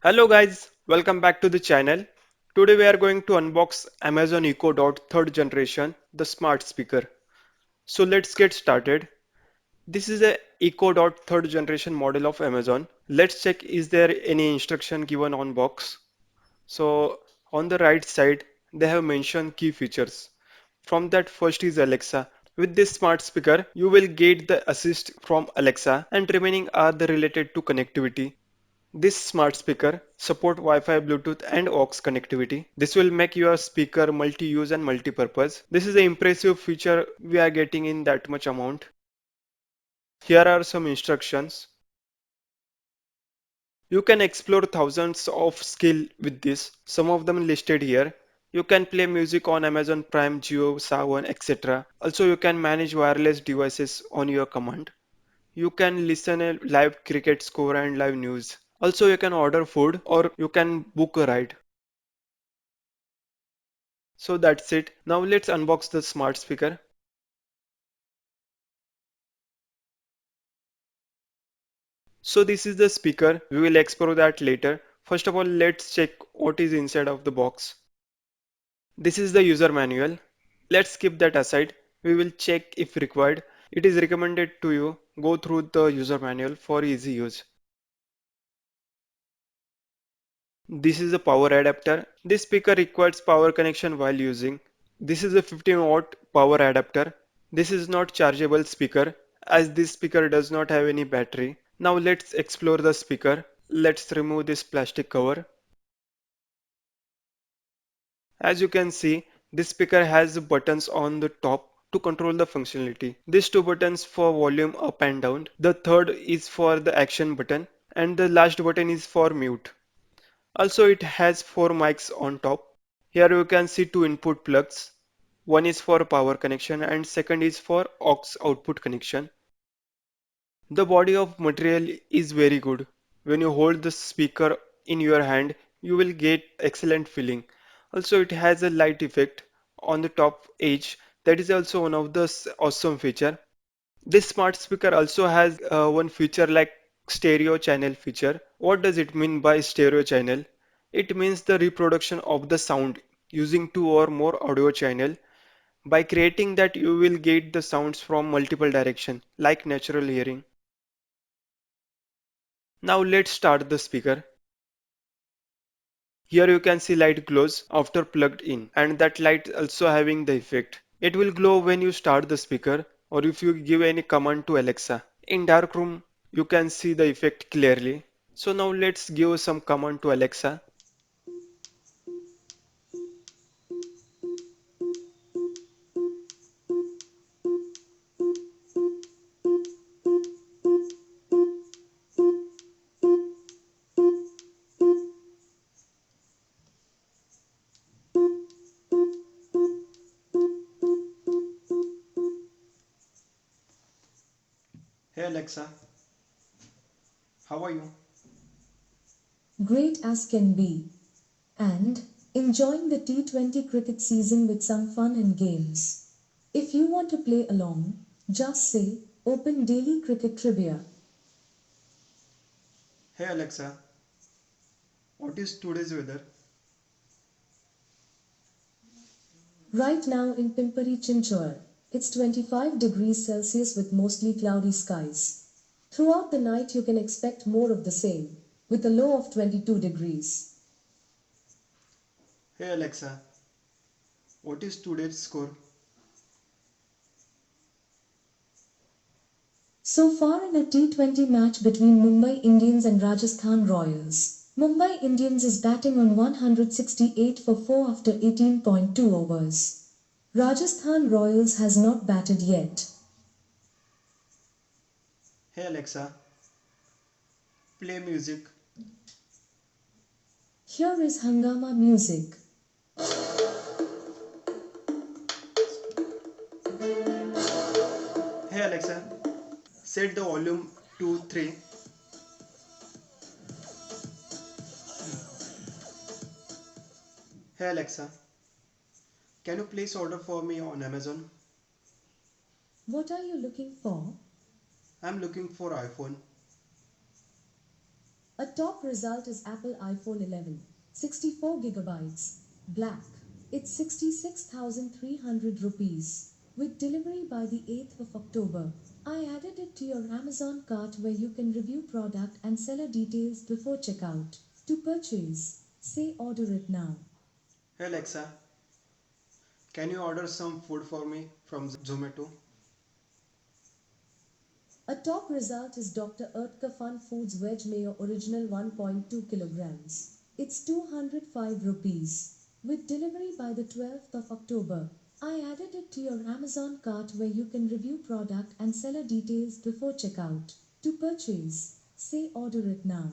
Hello guys, welcome back to the channel. Today we are going to unbox Amazon Echo Dot 3rd generation, the smart speaker. So let's get started. This is a Echo Dot 3rd generation model of Amazon. Let's check is there any instruction given on box. So on the right side they have mentioned key features. From that first is Alexa. With this smart speaker, you will get the assist from Alexa and remaining are the related to connectivity. This smart speaker support Wi-Fi, Bluetooth and aux connectivity. This will make your speaker multi-use and multi-purpose. This is an impressive feature we are getting in that much amount. Here are some instructions. You can explore thousands of skill with this. Some of them listed here. You can play music on Amazon Prime, Jio, Saavn, etc. Also, you can manage wireless devices on your command. You can listen a live cricket score and live news. Also, you can order food or you can book a ride. So that's it. Now let's unbox the smart speaker. So this is the speaker. We will explore that later. First of all, let's check what is inside of the box. This is the user manual. Let's keep that aside. We will check if required. It is recommended to you go through the user manual for easy use. This is a power adapter. This speaker requires power connection while using. This is a 15-watt power adapter. This is not chargeable speaker as this speaker does not have any battery. Now let's explore the speaker. Let's remove this plastic cover. As you can see, this speaker has buttons on the top to control the functionality. These two buttons for volume up and down. The third is for the action button and the last button is for mute. Also it has four mics on top. Here you can see two input plugs. One is for power connection and second is for aux output connection. The body of material is very good. When you hold the speaker in your hand, you will get excellent feeling. Also it has a light effect on the top edge. That is also one of the awesome feature. This smart speaker also has one feature like stereo channel feature. What does it mean by stereo channel? It means the reproduction of the sound using two or more audio channel. By creating that you will get the sounds from multiple direction like natural hearing. Now let's start the speaker. Here you can see light glows after plugged in and that light also having the effect. It will glow when you start the speaker or if you give any command to Alexa. In dark room you can see the effect clearly. So now let's give some command to Alexa. Hey Alexa, how are you? Great as can be. And enjoying the T20 cricket season with some fun and games. If you want to play along, just say, Open Daily Cricket Trivia. Hey Alexa, what is today's weather? Right now in Pimpari Chinchor, it's 25 degrees Celsius with mostly cloudy skies. Throughout the night you can expect more of the same, with a low of 22 degrees. Hey Alexa, what is today's score? So far in a T20 match between Mumbai Indians and Rajasthan Royals, Mumbai Indians is batting on 168 for 4 after 18.2 overs. Rajasthan Royals has not batted yet. Hey Alexa, play music. Here is Hangama music. Hey Alexa, set the volume to 3. Hey Alexa, can you place order for me on Amazon? What are you looking for? I'm looking for iPhone. A top result is Apple iPhone 11, 64 gigabytes, black. It's 66,300 rupees. With delivery by the 8th of October. I added it to your Amazon cart where you can review product and seller details before checkout. To purchase, say order it now. Hey Alexa, can you order some food for me from Zomato? A top result is Dr. Oetker Fun Foods Veg Mayo Original 1.2 kilograms. It's 205 rupees. With delivery by the 12th of October. I added it to your Amazon cart where you can review product and seller details before checkout. To purchase, say order it now.